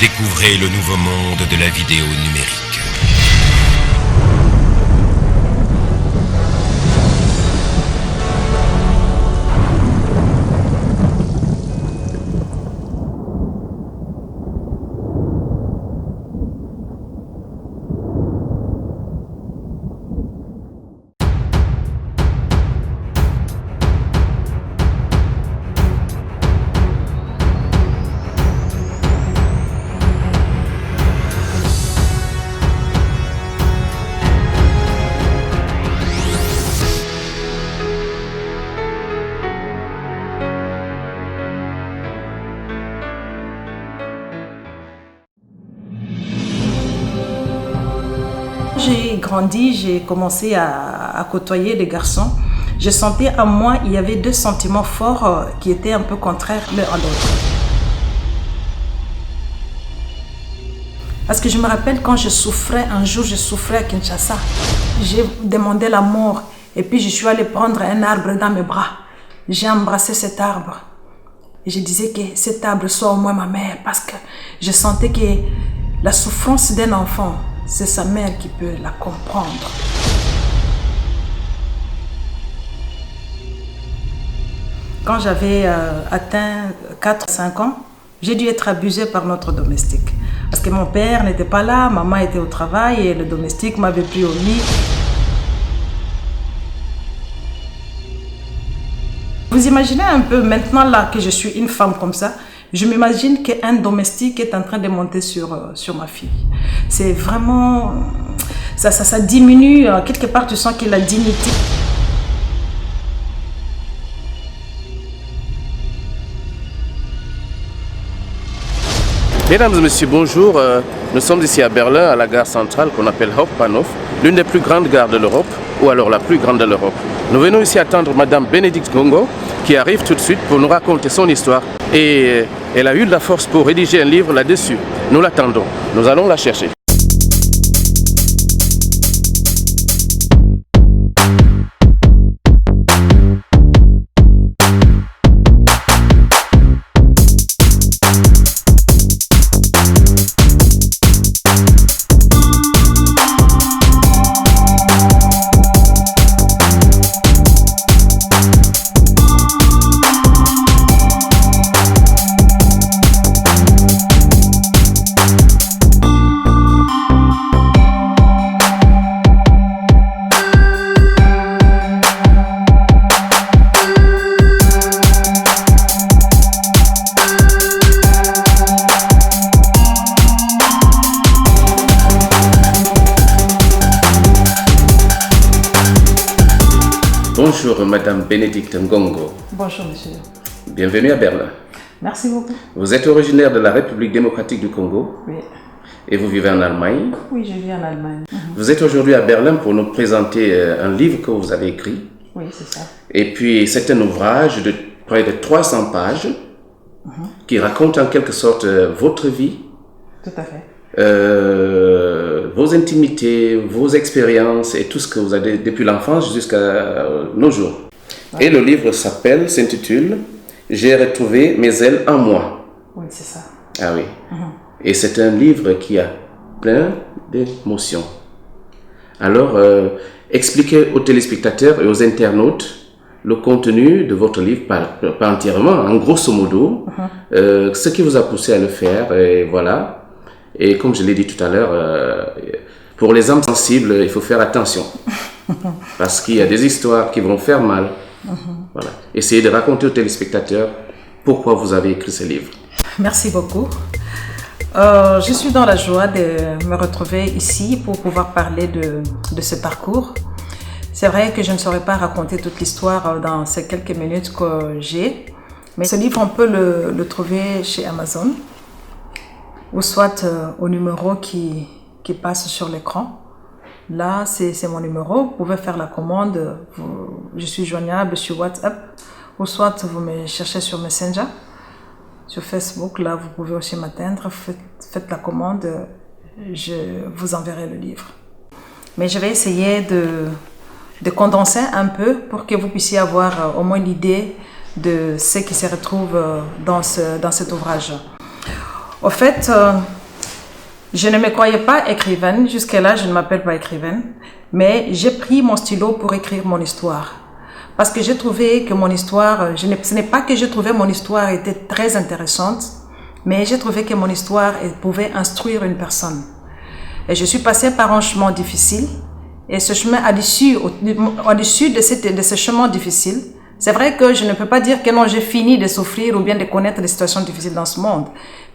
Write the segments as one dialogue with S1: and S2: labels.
S1: Découvrez le nouveau monde de la vidéo numérique.
S2: J'ai grandi, j'ai commencé à côtoyer les garçons. Je sentais en moi, il y avait deux sentiments forts qui étaient un peu contraires l'un à l'autre. Parce que je me rappelle quand je souffrais, un jour je souffrais à Kinshasa. J'ai demandé la mort et puis je suis allée prendre un arbre dans mes bras. J'ai embrassé cet arbre. Et je disais que cet arbre soit au moins ma mère parce que je sentais que la souffrance d'un enfant, c'est sa mère qui peut la comprendre. Quand j'avais atteint 4-5 ans, j'ai dû être abusée par notre domestique. Parce que mon père n'était pas là, maman était au travail et le domestique m'avait pris au lit. Vous imaginez un peu, maintenant là que je suis une femme comme ça, je m'imagine qu'un domestique est en train de monter sur ma fille. C'est vraiment... Ça diminue, quelque part tu sens que la dignité...
S3: Mesdames et messieurs, bonjour. Nous sommes ici à Berlin, à la gare centrale qu'on appelle Hauptbahnhof, l'une des plus grandes gares de l'Europe, ou alors la plus grande de l'Europe. Nous venons ici attendre Madame Bénédicte Ngongo, qui arrive tout de suite pour nous raconter son histoire. Et elle a eu de la force pour rédiger un livre là-dessus. Nous l'attendons. Nous allons la chercher. Bonjour Madame Bénédicte Ngongo.
S2: Bonjour monsieur.
S3: Bienvenue à Berlin.
S2: Merci beaucoup.
S3: Vous êtes originaire de la République démocratique du Congo.
S2: Oui.
S3: Et vous vivez en Allemagne.
S2: Oui, je vis en Allemagne.
S3: Vous êtes aujourd'hui à Berlin pour nous présenter un livre que vous avez écrit.
S2: Oui, c'est ça.
S3: Et puis c'est un ouvrage de près de 300 pages qui raconte en quelque sorte votre vie.
S2: Tout à fait.
S3: Vos intimités, vos expériences et tout ce que vous avez depuis l'enfance jusqu'à nos jours. Ouais. Et le livre s'intitule « J'ai retrouvé mes ailes en moi ».
S2: Oui, c'est ça.
S3: Ah oui. Et c'est un livre qui a plein d'émotions. Alors, expliquez aux téléspectateurs et aux internautes le contenu de votre livre, pas entièrement, en grosso modo, ce qui vous a poussé à le faire, et voilà. Et comme je l'ai dit tout à l'heure, pour les âmes sensibles, il faut faire attention. Parce qu'il y a des histoires qui vont faire mal. Voilà. Essayez de raconter aux téléspectateurs pourquoi vous avez écrit ce livre.
S2: Merci beaucoup. Je suis dans la joie de me retrouver ici pour pouvoir parler de ce parcours. C'est vrai que je ne saurais pas raconter toute l'histoire dans ces quelques minutes que j'ai. Mais ce livre, on peut le trouver chez Amazon. Ou soit au numéro qui passe sur l'écran. Là, c'est mon numéro. Vous pouvez faire la commande. Je suis joignable sur WhatsApp. Ou soit vous me cherchez sur Messenger. Sur Facebook, là, vous pouvez aussi m'atteindre. Faites la commande. Je vous enverrai le livre. Mais je vais essayer de condenser un peu pour que vous puissiez avoir au moins l'idée de ce qui se retrouve dans cet ouvrage. Au fait, je ne me croyais pas écrivaine. Jusque-là, je ne m'appelle pas écrivaine. Mais j'ai pris mon stylo pour écrire mon histoire. Parce que j'ai trouvé que mon histoire, ce n'est pas que j'ai trouvé mon histoire était très intéressante, mais j'ai trouvé que mon histoire pouvait instruire une personne. Et je suis passée par un chemin difficile. Et ce chemin, à l'issue de ce chemin difficile, c'est vrai que je ne peux pas dire que non, j'ai fini de souffrir ou bien de connaître des situations difficiles dans ce monde.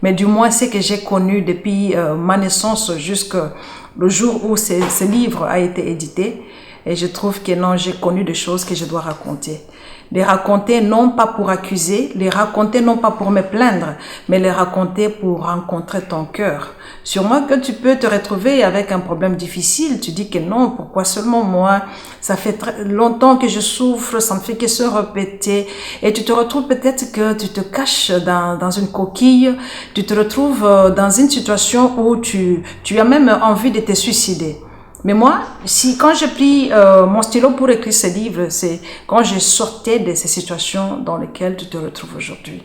S2: Mais du moins, ce que j'ai connu depuis ma naissance jusqu'au jour où ce livre a été édité. Et je trouve que non, j'ai connu des choses que je dois raconter. Les raconter non pas pour accuser, les raconter non pas pour me plaindre, mais les raconter pour rencontrer ton cœur. Sûrement que tu peux te retrouver avec un problème difficile. Tu dis que non, pourquoi seulement moi? Ça fait très longtemps que je souffre, ça ne fait que se répéter. Et tu te retrouves peut-être que tu te caches dans une coquille. Tu te retrouves dans une situation où tu as même envie de te suicider. Mais moi, quand j'ai pris mon stylo pour écrire ce livre, c'est quand je sortais de ces situations dans lesquelles tu te retrouves aujourd'hui.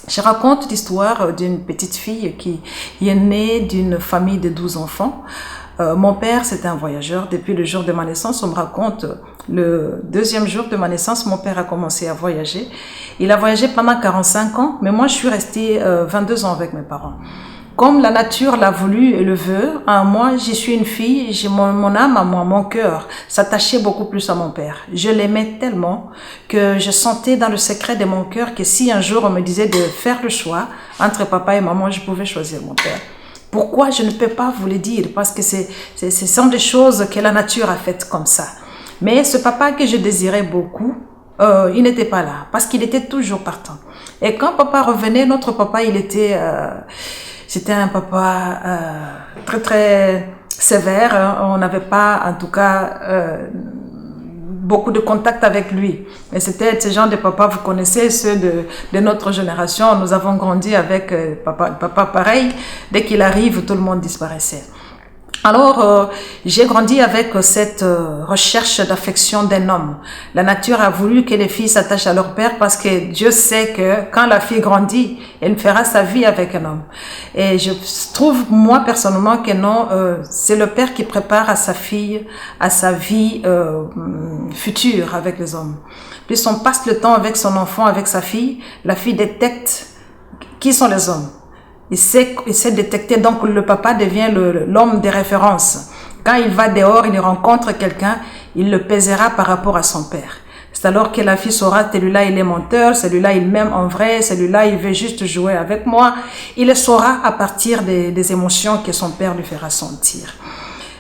S2: Je raconte l'histoire d'une petite fille qui est née d'une famille de 12 enfants. Mon père, c'était un voyageur. Depuis le jour de ma naissance, on me raconte, le deuxième jour de ma naissance, mon père a commencé à voyager. Il a voyagé pendant 45 ans, mais moi, je suis restée 22 ans avec mes parents. Comme la nature l'a voulu et le veut, moi, je suis une fille, j'ai mon âme à moi, mon cœur s'attachait beaucoup plus à mon père. Je l'aimais tellement que je sentais dans le secret de mon cœur que si un jour on me disait de faire le choix entre papa et maman, je pouvais choisir mon père. Pourquoi? Je ne peux pas vous le dire, parce que ce sont des choses que la nature a faites comme ça. Mais ce papa que je désirais beaucoup, il n'était pas là, parce qu'il était toujours partant. Et quand papa revenait, notre papa, c'était un papa très très sévère. On n'avait pas, en tout cas, beaucoup de contact avec lui. Et c'était ce genre de papa, vous connaissez ceux de notre génération. Nous avons grandi avec papa pareil. Dès qu'il arrive, tout le monde disparaissait. Alors, j'ai grandi avec cette recherche d'affection d'un homme. La nature a voulu que les filles s'attachent à leur père parce que Dieu sait que quand la fille grandit, elle fera sa vie avec un homme. Et je trouve, moi, personnellement, que non, c'est le père qui prépare à sa fille, à sa vie future avec les hommes. Plus on passe le temps avec son enfant, avec sa fille, la fille détecte qui sont les hommes. Il sait détecter, donc le papa devient l'homme de référence. Quand il va dehors, il rencontre quelqu'un, il le pèsera par rapport à son père. C'est alors que la fille saura, celui-là il est menteur, celui-là il m'aime en vrai, celui-là il veut juste jouer avec moi. Il le saura à partir des émotions que son père lui fera sentir.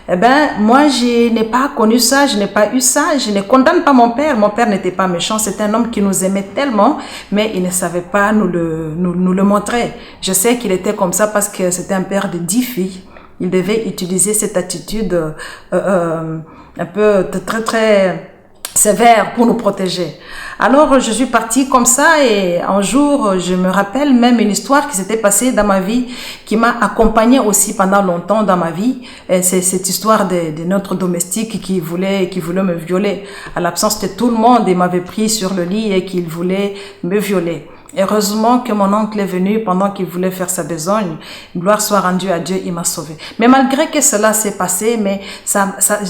S2: Eh ben, moi, je n'ai pas connu ça, je n'ai pas eu ça, je ne condamne pas mon père. Mon père n'était pas méchant, c'est un homme qui nous aimait tellement, mais il ne savait pas nous le montrer. Je sais qu'il était comme ça parce que c'était un père de 10 filles. Il devait utiliser cette attitude un peu très très sévère pour nous protéger. Alors, je suis partie comme ça et un jour, je me rappelle même une histoire qui s'était passée dans ma vie, qui m'a accompagnée aussi pendant longtemps dans ma vie. C'est cette histoire de notre domestique qui voulait me violer. À l'absence de tout le monde, il m'avait pris sur le lit et qu'il voulait me violer. Heureusement que mon oncle est venu pendant qu'il voulait faire sa besogne. Gloire soit rendue à Dieu, il m'a sauvé. Mais malgré que cela s'est passé, mais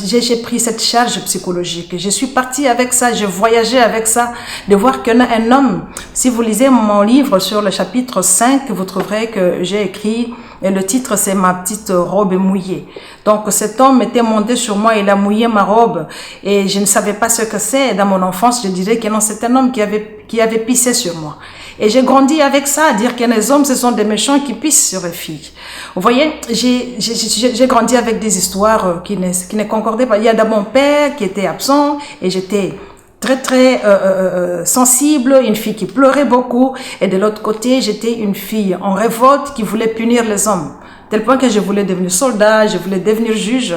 S2: j'ai pris cette charge psychologique. Je suis partie avec ça, je voyageais avec ça, de voir qu'un homme, si vous lisez mon livre sur le chapitre 5, vous trouverez que j'ai écrit, et le titre c'est Ma petite robe mouillée. Donc cet homme était monté sur moi, il a mouillé ma robe et je ne savais pas ce que c'est. Dans mon enfance, je dirais que non, c'est un homme qui avait pissé sur moi. Et j'ai grandi avec ça, à dire que les hommes, ce sont des méchants qui pissent sur les filles. Vous voyez, j'ai grandi avec des histoires qui ne concordaient pas. Il y a de mon père qui était absent et j'étais très très sensible, une fille qui pleurait beaucoup. Et de l'autre côté, j'étais une fille en révolte qui voulait punir les hommes. Tel point que je voulais devenir soldat, je voulais devenir juge.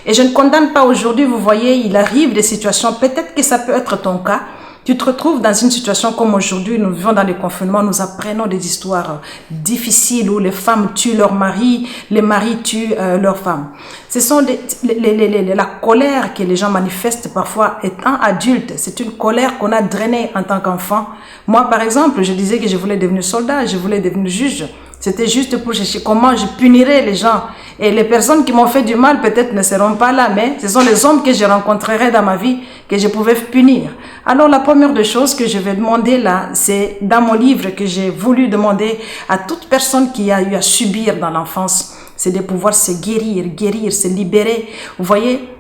S2: Et je ne condamne pas aujourd'hui, vous voyez, il arrive des situations, peut-être que ça peut être ton cas. Tu te retrouves dans une situation comme aujourd'hui, nous vivons dans les confinements, nous apprenons des histoires difficiles où les femmes tuent leurs maris, les maris tuent leurs femmes. Ce sont la colère que les gens manifestent parfois étant adultes. C'est une colère qu'on a drainée en tant qu'enfant. Moi, par exemple, je disais que je voulais devenir soldat, je voulais devenir juge. C'était juste pour chercher comment je punirais les gens. Et les personnes qui m'ont fait du mal peut-être ne seront pas là, mais ce sont les hommes que je rencontrerai dans ma vie que je pouvais punir. Alors la première des choses que je vais demander là, c'est dans mon livre que j'ai voulu demander à toute personne qui a eu à subir dans l'enfance, c'est de pouvoir se guérir, se libérer. Vous voyez,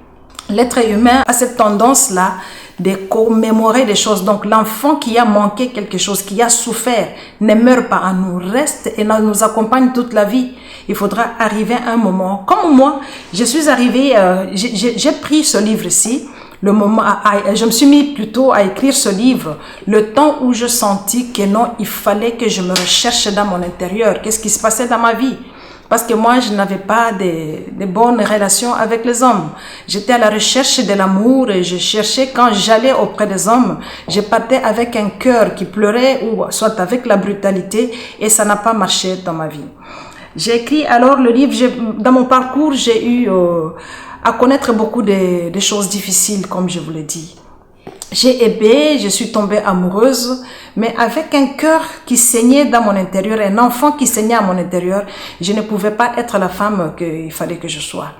S2: l'être humain a cette tendance-là de commémorer des choses. Donc l'enfant qui a manqué quelque chose, qui a souffert, ne meurt pas, nous reste et nous accompagne toute la vie. Il faudra arriver à un moment. Comme moi, je suis arrivée, j'ai pris ce livre-ci, le moment, je me suis mis plutôt à écrire ce livre, le temps où je sentis que non, il fallait que je me recherche dans mon intérieur. Qu'est-ce qui se passait dans ma vie? Parce que moi, je n'avais pas de bonnes relations avec les hommes. J'étais à la recherche de l'amour et je cherchais, quand j'allais auprès des hommes, je partais avec un cœur qui pleurait ou soit avec la brutalité et ça n'a pas marché dans ma vie. J'ai écrit alors le livre, dans mon parcours, j'ai eu à connaître beaucoup de choses difficiles, comme je vous l'ai dit. J'ai aimé, je suis tombée amoureuse, mais avec un cœur qui saignait dans mon intérieur, un enfant qui saignait à mon intérieur, je ne pouvais pas être la femme qu'il fallait que je sois.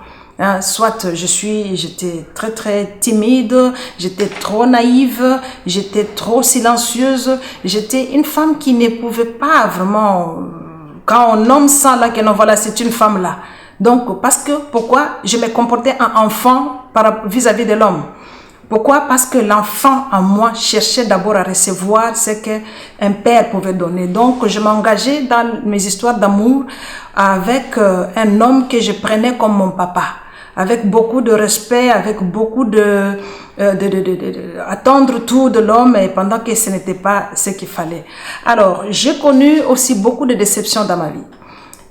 S2: Soit j'étais très timide, j'étais trop naïve, j'étais trop silencieuse, j'étais une femme qui ne pouvait pas vraiment, quand on nomme ça là, que non, voilà, c'est une femme là. Donc, pourquoi je me comportais en enfant vis-à-vis de l'homme? Pourquoi? Parce que l'enfant en moi cherchait d'abord à recevoir ce qu'un père pouvait donner. Donc, je m'engageais dans mes histoires d'amour avec un homme que je prenais comme mon papa, avec beaucoup de respect, avec beaucoup attendre tout de l'homme, et pendant que ce n'était pas ce qu'il fallait. Alors, j'ai connu aussi beaucoup de déceptions dans ma vie.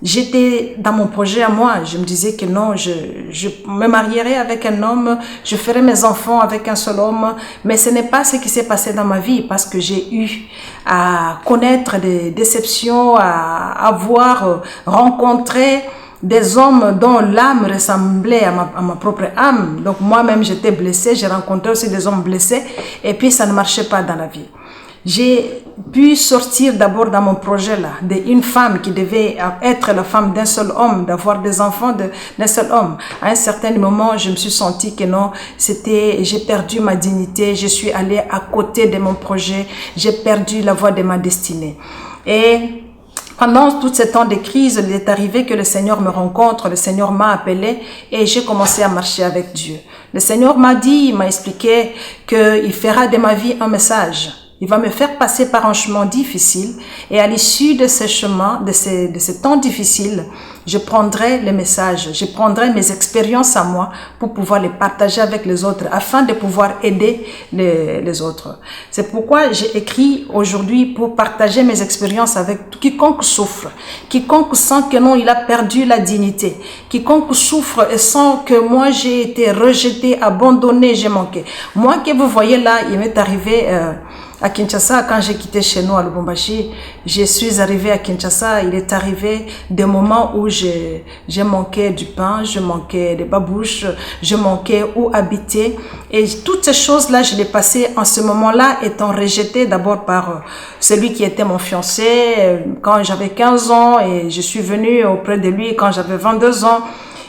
S2: J'étais dans mon projet à moi, je me disais que non, je me marierai avec un homme, je ferai mes enfants avec un seul homme, mais ce n'est pas ce qui s'est passé dans ma vie parce que j'ai eu à connaître des déceptions, à avoir rencontré des hommes dont l'âme ressemblait à ma propre âme. Donc moi-même j'étais blessée, j'ai rencontré aussi des hommes blessés et puis ça ne marchait pas dans la vie. J'ai pu sortir d'abord dans mon projet là, d'une femme qui devait être la femme d'un seul homme, d'avoir des enfants d'un seul homme. À un certain moment, je me suis sentie que non, j'ai perdu ma dignité, je suis allée à côté de mon projet, j'ai perdu la voie de ma destinée. Et pendant tout ce temps de crise, il est arrivé que le Seigneur me rencontre, le Seigneur m'a appelé et j'ai commencé à marcher avec Dieu. Le Seigneur m'a expliqué qu'il fera de ma vie un message. Il va me faire passer par un chemin difficile et à l'issue de ce chemin, de ce temps difficile, je prendrai les messages, je prendrai mes expériences à moi pour pouvoir les partager avec les autres afin de pouvoir aider les autres. C'est pourquoi j'ai écrit aujourd'hui pour partager mes expériences avec quiconque souffre, quiconque sent que non, il a perdu la dignité, quiconque souffre et sent que moi j'ai été rejeté, abandonné, j'ai manqué. Moi que vous voyez là, il m'est arrivé à Kinshasa, quand j'ai quitté chez nous à Lubumbashi, je suis arrivée à Kinshasa, il est arrivé des moments où j'ai manqué du pain, je manquais des babouches, je manquais où habiter. Et toutes ces choses-là, je les passées en ce moment-là, étant rejetée d'abord par celui qui était mon fiancé quand j'avais 15 ans et je suis venue auprès de lui quand j'avais 22 ans.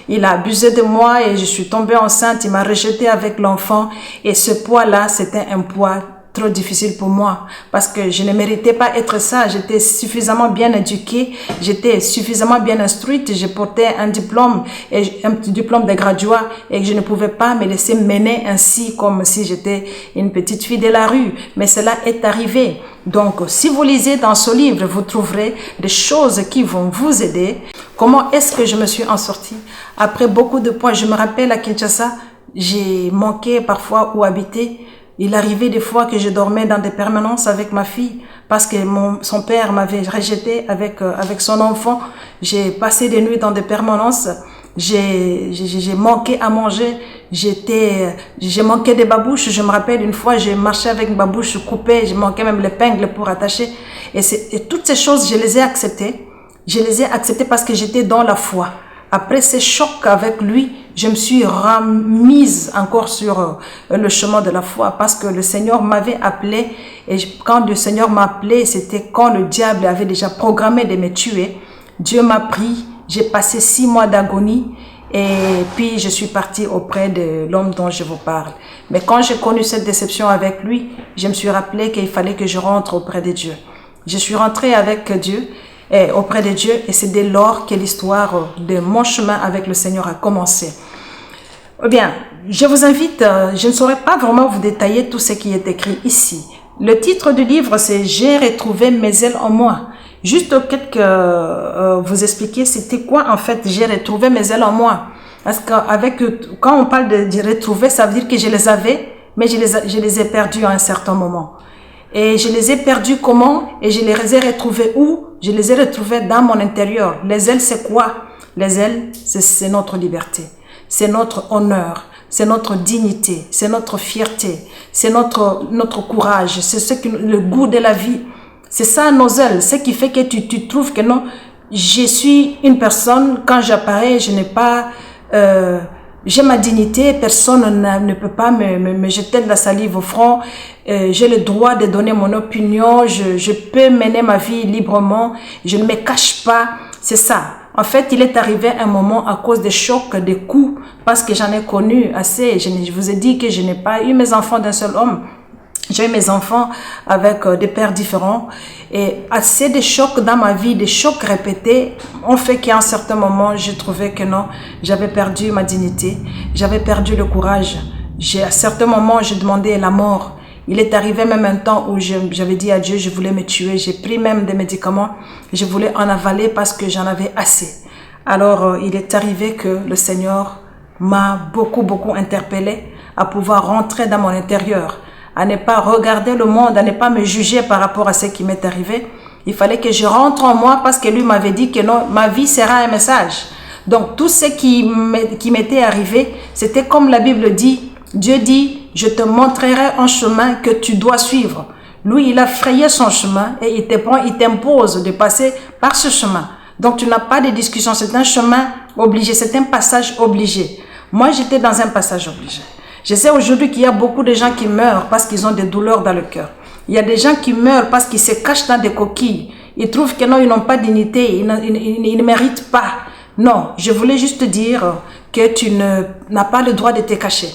S2: Il a abusé de moi et je suis tombée enceinte, il m'a rejetée avec l'enfant et ce poids-là, c'était un poids trop difficile pour moi parce que je ne méritais pas être ça. J'étais suffisamment bien éduquée, j'étais suffisamment bien instruite, je portais un diplôme de graduat et je ne pouvais pas me laisser mener ainsi comme si j'étais une petite fille de la rue. Mais cela est arrivé. Donc, si vous lisez dans ce livre, vous trouverez des choses qui vont vous aider. Comment est-ce que je me suis en sortie? Après beaucoup de points, je me rappelle à Kinshasa, j'ai manqué parfois où habiter. Il arrivait des fois que je dormais dans des permanences avec ma fille parce que son père m'avait rejeté avec son enfant. J'ai passé des nuits dans des permanences. J'ai manqué à manger. J'ai manqué des babouches. Je me rappelle une fois, j'ai marché avec une babouche coupée. J'ai manqué même l'épingle pour attacher. Et toutes ces choses, je les ai acceptées. Je les ai acceptées parce que j'étais dans la foi. Après ces chocs avec lui, je me suis remise encore sur le chemin de la foi parce que le Seigneur m'avait appelé et quand le Seigneur m'a appelé, c'était quand le diable avait déjà programmé de me tuer. Dieu m'a pris, j'ai passé 6 mois d'agonie et puis je suis partie auprès de l'homme dont je vous parle. Mais quand j'ai connu cette déception avec lui, je me suis rappelé qu'il fallait que je rentre auprès de Dieu. Je suis rentrée avec Dieu, auprès de Dieu, et c'est dès lors que l'histoire de mon chemin avec le Seigneur a commencé. Eh bien, je vous invite, je ne saurais pas vraiment vous détailler tout ce qui est écrit ici. Le titre du livre, c'est « J'ai retrouvé mes ailes en moi ». Juste vous expliquer c'était quoi en fait « J'ai retrouvé mes ailes en moi ». Parce que quand on parle de retrouver, ça veut dire que je les avais, mais je les ai perdus à un certain moment. Et je les ai perdus comment? Et je les ai retrouvés où? Je les ai retrouvés dans mon intérieur. Les ailes, c'est quoi? Les ailes, c'est notre liberté. C'est notre honneur, c'est notre dignité, c'est notre fierté, c'est notre courage, c'est le goût de la vie. C'est ça nos ailes, ce qui fait que tu trouves que non, je suis une personne, quand j'apparais, je n'ai pas, j'ai ma dignité, personne ne peut pas me jeter de la salive au front, j'ai le droit de donner mon opinion, je peux mener ma vie librement, je ne me cache pas, c'est ça. En fait, il est arrivé un moment à cause des chocs, des coups, parce que j'en ai connu assez. Je vous ai dit que je n'ai pas eu mes enfants d'un seul homme. J'ai eu mes enfants avec des pères différents. Et assez de chocs dans ma vie, des chocs répétés, ont fait qu'à un certain moment, j'ai trouvé que non, j'avais perdu ma dignité, j'avais perdu le courage. À certains moments, j'ai demandé la mort. Il est arrivé même un temps où j'avais dit à Dieu, je voulais me tuer. J'ai pris même des médicaments. Je voulais en avaler parce que j'en avais assez. Alors, il est arrivé que le Seigneur m'a beaucoup interpellé à pouvoir rentrer dans mon intérieur, à ne pas regarder le monde, à ne pas me juger par rapport à ce qui m'est arrivé. Il fallait que je rentre en moi parce que lui m'avait dit que non, ma vie sera un message. Donc, tout ce qui m'était arrivé, c'était comme la Bible dit. Dieu dit, je te montrerai un chemin que tu dois suivre. Lui, il a frayé son chemin et il t'impose de passer par ce chemin. Donc, tu n'as pas de discussion. C'est un chemin obligé. C'est un passage obligé. Moi, j'étais dans un passage obligé. Je sais aujourd'hui qu'il y a beaucoup de gens qui meurent parce qu'ils ont des douleurs dans le cœur. Il y a des gens qui meurent parce qu'ils se cachent dans des coquilles. Ils trouvent que non, ils n'ont pas de dignité. Ils ne méritent pas. Non, je voulais juste te dire que tu n'as pas le droit de te cacher.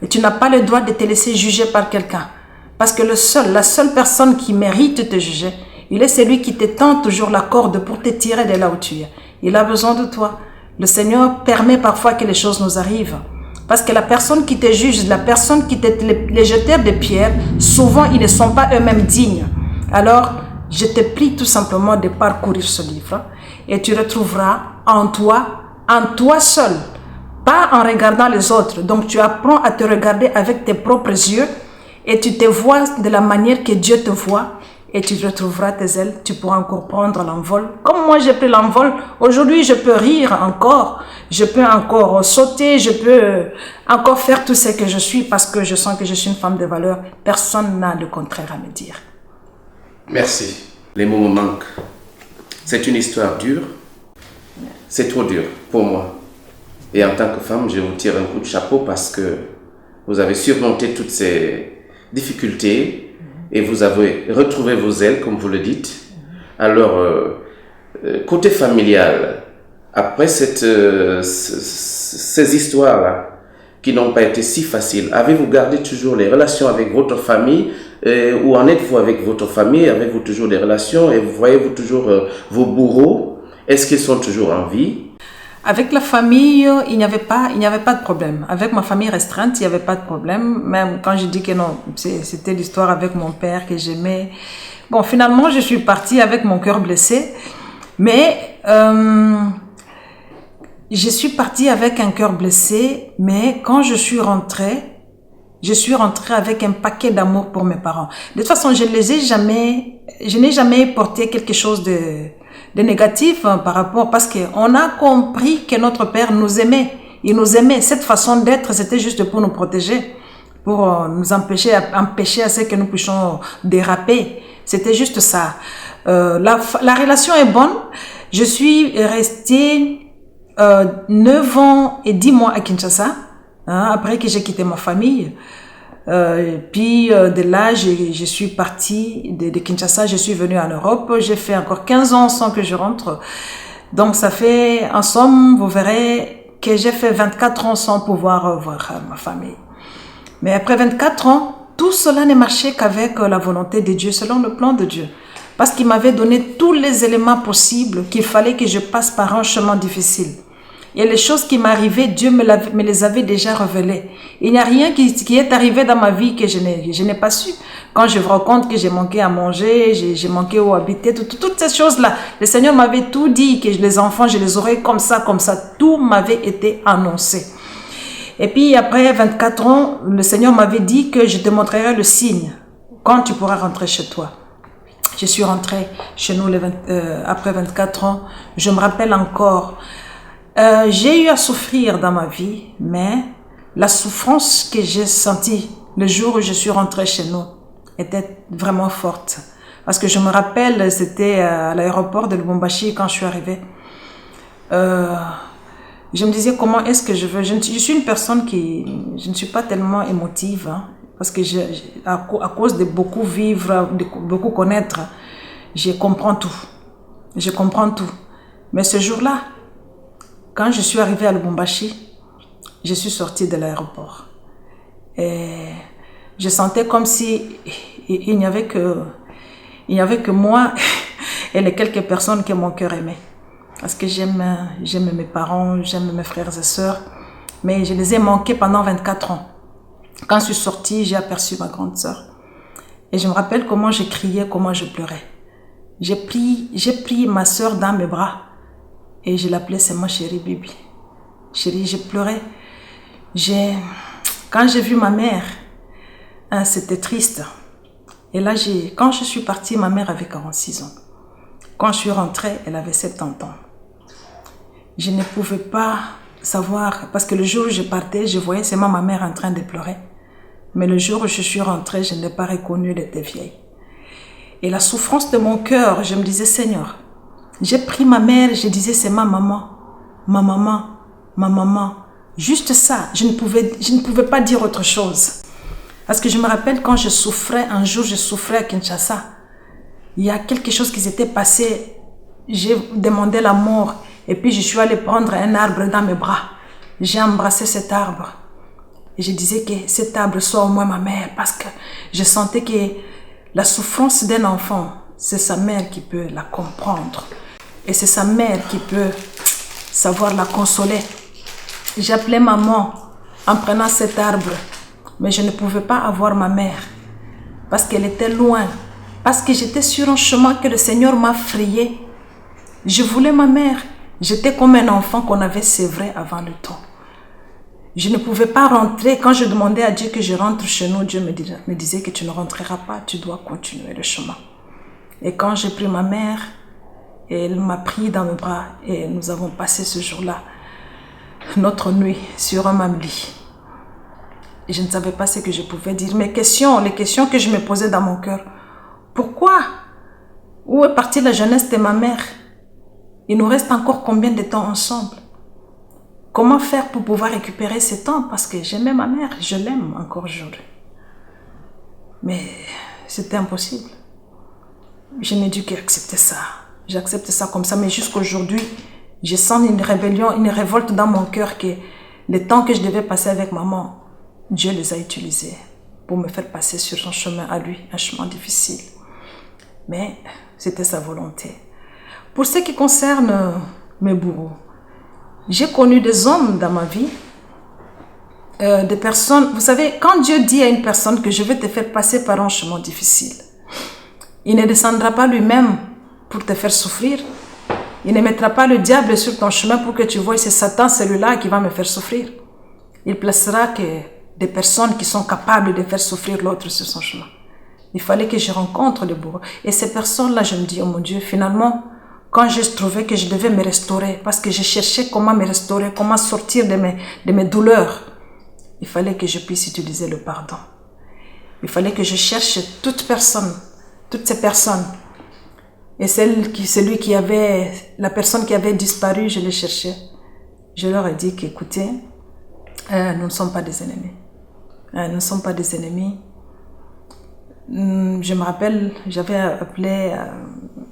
S2: Et tu n'as pas le droit de te laisser juger par quelqu'un. Parce que la seule personne qui mérite de te juger, il est celui qui te tend toujours la corde pour te tirer de là où tu es. Il a besoin de toi. Le Seigneur permet parfois que les choses nous arrivent. Parce que la personne qui te juge, la personne qui les jeteurs de pierres, souvent ils ne sont pas eux-mêmes dignes. Alors, je te prie tout simplement de parcourir ce livre et tu retrouveras en toi seul, pas en regardant les autres. Donc, tu apprends à te regarder avec tes propres yeux et tu te vois de la manière que Dieu te voit et tu retrouveras tes ailes. Tu pourras encore prendre l'envol. Comme moi, j'ai pris l'envol. Aujourd'hui, je peux rire encore. Je peux encore sauter. Je peux encore faire tout ce que je suis parce que je sens que je suis une femme de valeur. Personne n'a le contraire à me dire.
S3: Merci. Les mots me manquent. C'est une histoire dure. C'est trop dur pour moi. Et en tant que femme, je vous tire un coup de chapeau parce que vous avez surmonté toutes ces difficultés et vous avez retrouvé vos ailes, comme vous le dites. Alors, côté familial, après ces histoires-là qui n'ont pas été si faciles, avez-vous gardé toujours les relations avec votre famille ou en êtes-vous avec votre famille? Avez-vous toujours des relations et voyez-vous toujours vos bourreaux? Est-ce qu'ils sont toujours en vie?
S2: Avec la famille, il n'y avait pas de problème. Avec ma famille restreinte, il n'y avait pas de problème. Même quand je dis que non, c'était l'histoire avec mon père que j'aimais. Bon, finalement, je suis partie avec mon cœur blessé. Mais je suis partie avec un cœur blessé. Mais quand je suis rentrée avec un paquet d'amour pour mes parents. De toute façon, je n'ai jamais porté quelque chose de négatif par rapport, parce qu'on a compris que notre père nous aimait. Il nous aimait. Cette façon d'être, c'était juste pour nous protéger, pour nous empêcher à ce que nous puissions déraper. C'était juste ça. La relation est bonne. Je suis restée 9 ans et 10 mois à Kinshasa, après que j'ai quitté ma famille. Puis de là, je suis partie de Kinshasa, je suis venue en Europe. J'ai fait encore 15 ans sans que je rentre. Donc ça fait, en somme, vous verrez que j'ai fait 24 ans sans pouvoir voir ma famille. Mais après 24 ans, tout cela ne marchait qu'avec la volonté de Dieu, selon le plan de Dieu. Parce qu'il m'avait donné tous les éléments possibles qu'il fallait que je passe par un chemin difficile. Et les choses qui m'arrivaient, Dieu me les avait déjà révélées. Il n'y a rien qui est arrivé dans ma vie que je n'ai pas su. Quand je me rends compte que j'ai manqué à manger, j'ai manqué où habiter, toutes ces choses-là, le Seigneur m'avait tout dit, que les enfants, je les aurais comme ça. Tout m'avait été annoncé. Et puis après 24 ans, le Seigneur m'avait dit que je te montrerai le signe quand tu pourras rentrer chez toi. Je suis rentrée chez nous après 24 ans. Je me rappelle encore, j'ai eu à souffrir dans ma vie, mais la souffrance que j'ai sentie le jour où je suis rentrée chez nous était vraiment forte. Parce que je me rappelle, c'était à l'aéroport de Lubumbashi quand je suis arrivée. Je me disais comment est-ce que je veux. Je suis une personne je ne suis pas tellement émotive, hein, parce que à cause de beaucoup vivre, de beaucoup connaître, je comprends tout. Je comprends tout. Mais ce jour-là, quand je suis arrivée à Lubumbashi, je suis sortie de l'aéroport. Et je sentais comme si il n'y avait que moi et les quelques personnes que mon cœur aimait. Parce que j'aime mes parents, j'aime mes frères et sœurs, mais je les ai manqués pendant 24 ans. Quand je suis sortie, j'ai aperçu ma grande sœur. Et je me rappelle comment je criais, comment je pleurais. J'ai pris ma sœur dans mes bras et je l'appelais, c'est ma chérie Bibi. Chérie, je pleurais. Quand j'ai vu ma mère, hein, c'était triste. Et là, quand je suis partie, ma mère avait 46 ans. Quand je suis rentrée, elle avait 70 ans. Je ne pouvais pas savoir, parce que le jour où je partais, je voyais seulement ma mère en train de pleurer. Mais le jour où je suis rentrée, je ne l'ai pas reconnue, elle était vieille. Et la souffrance de mon cœur, je me disais, Seigneur, j'ai pris ma mère, je disais, c'est ma maman, ma maman, ma maman. Juste ça, je ne pouvais pas dire autre chose. Parce que je me rappelle quand je souffrais, un jour je souffrais à Kinshasa. Il y a quelque chose qui s'était passé, j'ai demandé la mort et puis je suis allée prendre un arbre dans mes bras. J'ai embrassé cet arbre et je disais que cet arbre soit au moins ma mère parce que je sentais que la souffrance d'un enfant, c'est sa mère qui peut la comprendre et c'est sa mère qui peut savoir la consoler. J'appelais maman en prenant cet arbre, mais je ne pouvais pas avoir ma mère parce qu'elle était loin. Parce que j'étais sur un chemin que le Seigneur m'a frayé. Je voulais ma mère. J'étais comme un enfant qu'on avait sévré avant le temps. Je ne pouvais pas rentrer. Quand je demandais à Dieu que je rentre chez nous, Dieu me disait que tu ne rentreras pas, tu dois continuer le chemin. Et quand j'ai pris ma mère, elle m'a pris dans mes bras et nous avons passé ce jour-là, notre nuit, sur un même lit. Et je ne savais pas ce que je pouvais dire. Les questions que je me posais dans mon cœur. Pourquoi? Où est partie la jeunesse de ma mère? Il nous reste encore combien de temps ensemble? Comment faire pour pouvoir récupérer ce temps? Parce que j'aimais ma mère, je l'aime encore aujourd'hui. Mais c'était impossible. Je n'ai dû qu'accepter ça. J'accepte ça comme ça, mais jusqu'à aujourd'hui, je sens une rébellion, une révolte dans mon cœur que les temps que je devais passer avec maman, Dieu les a utilisés pour me faire passer sur son chemin à lui, un chemin difficile. Mais c'était sa volonté. Pour ce qui concerne mes bourreaux, j'ai connu des hommes dans ma vie, des personnes. Vous savez, quand Dieu dit à une personne que je vais te faire passer par un chemin difficile, il ne descendra pas lui-même pour te faire souffrir. Il ne mettra pas le diable sur ton chemin pour que tu vois c'est Satan, celui-là qui va me faire souffrir. Il placera que des personnes qui sont capables de faire souffrir l'autre sur son chemin. Il fallait que je rencontre les bourreaux. Et ces personnes-là, je me dis, oh mon Dieu, finalement, quand je trouvais que je devais me restaurer, parce que je cherchais comment me restaurer, comment sortir de mes douleurs, il fallait que je puisse utiliser le pardon. Il fallait que je cherche toutes ces personnes. Et la personne qui avait disparu, je les cherchais. Je leur ai dit qu'écoutez, nous ne sommes pas des ennemis. Nous ne sommes pas des ennemis. Je me rappelle, j'avais appelé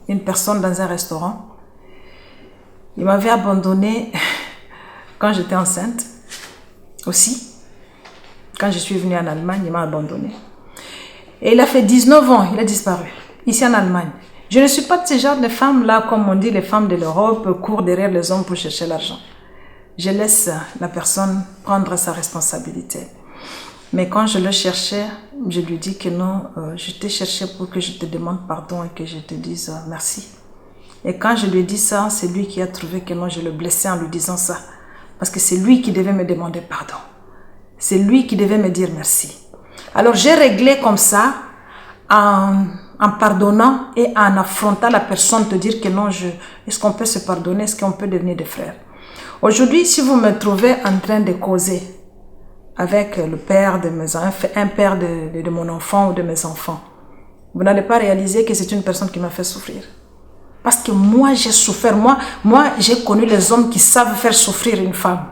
S2: une personne dans un restaurant Il m'avait abandonnée quand j'étais enceinte aussi. Quand je suis venue en Allemagne, il m'a abandonnée. Et il a fait 19 ans, il a disparu, ici en Allemagne. Je ne suis pas de ce genre de femme-là, comme on dit, les femmes de l'Europe courent derrière les hommes pour chercher l'argent. Je laisse la personne prendre sa responsabilité. Mais quand je le cherchais, je lui dis que non, je t'ai cherché pour que je te demande pardon et que je te dise merci. Et quand je lui ai dit ça, c'est lui qui a trouvé que non, je le blessais en lui disant ça. Parce que c'est lui qui devait me demander pardon. C'est lui qui devait me dire merci. Alors j'ai réglé comme ça, en pardonnant et en affrontant la personne, te dire que non, est-ce qu'on peut se pardonner, est-ce qu'on peut devenir des frères. Aujourd'hui, si vous me trouvez en train de causer avec le père de mes enfants, un père de mon enfant ou de mes enfants, vous n'allez pas réaliser que c'est une personne qui m'a fait souffrir. Parce que moi, j'ai souffert. Moi, j'ai connu les hommes qui savent faire souffrir une femme.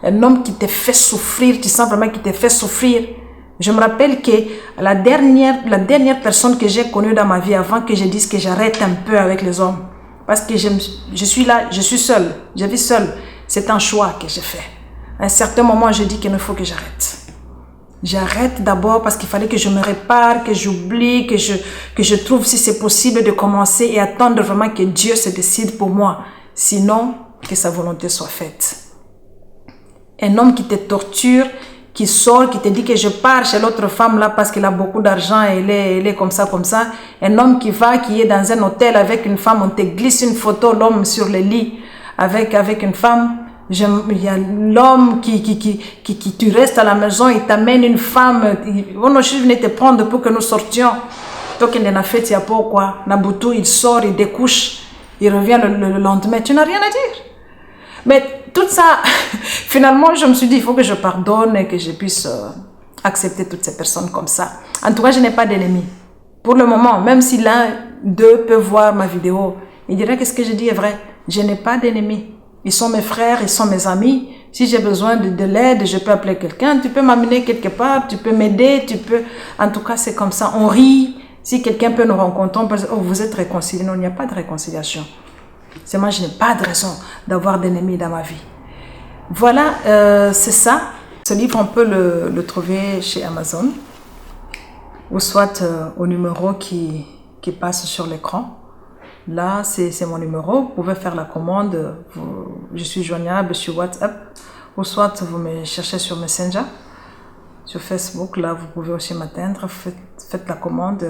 S2: Un homme qui te fait souffrir, tu sens vraiment qu'il te fait souffrir. Je me rappelle que la dernière personne que j'ai connue dans ma vie avant que je dise que j'arrête un peu avec les hommes. Parce que je suis là, je suis seule, je vis seule. C'est un choix que j'ai fait. À un certain moment, je dis qu'il faut que j'arrête. J'arrête d'abord parce qu'il fallait que je me répare, que j'oublie, que je trouve si c'est possible de commencer et attendre vraiment que Dieu se décide pour moi. Sinon, que sa volonté soit faite. Un homme qui te torture, qui sort, qui te dit que je pars chez l'autre femme là parce qu'elle a beaucoup d'argent et elle est comme ça. Un homme qui est dans un hôtel avec une femme, on te glisse une photo, l'homme sur le lit avec une femme. Il y a l'homme qui tu restes à la maison, il t'amène une femme. On je venais te prendre pour que nous sortions. Donc il en a fait, il y a pas quoi. Nabutu, il sort, il découche, il revient le lendemain. Tu n'as rien à dire. Mais tout ça, finalement, je me suis dit, il faut que je pardonne et que je puisse accepter toutes ces personnes comme ça. En tout cas, je n'ai pas d'ennemis. Pour le moment, même si l'un d'eux peut voir ma vidéo, il dirait que ce que je dis est vrai. Je n'ai pas d'ennemis. Ils sont mes frères, ils sont mes amis. Si j'ai besoin de l'aide, je peux appeler quelqu'un. Tu peux m'amener quelque part, tu peux m'aider, tu peux... En tout cas, c'est comme ça. On rit. Si quelqu'un peut nous rencontrer, on peut dire, oh, vous êtes réconciliés. Non, il n'y a pas de réconciliation. C'est moi, je n'ai pas de raison d'avoir d'ennemis dans ma vie. Voilà, c'est ça. Ce livre, on peut le trouver chez Amazon ou soit au numéro qui passe sur l'écran. Là, c'est mon numéro. Vous pouvez faire la commande. Je suis joignable sur WhatsApp ou soit vous me cherchez sur Messenger, sur Facebook. Là, vous pouvez aussi m'atteindre. Faites la commande.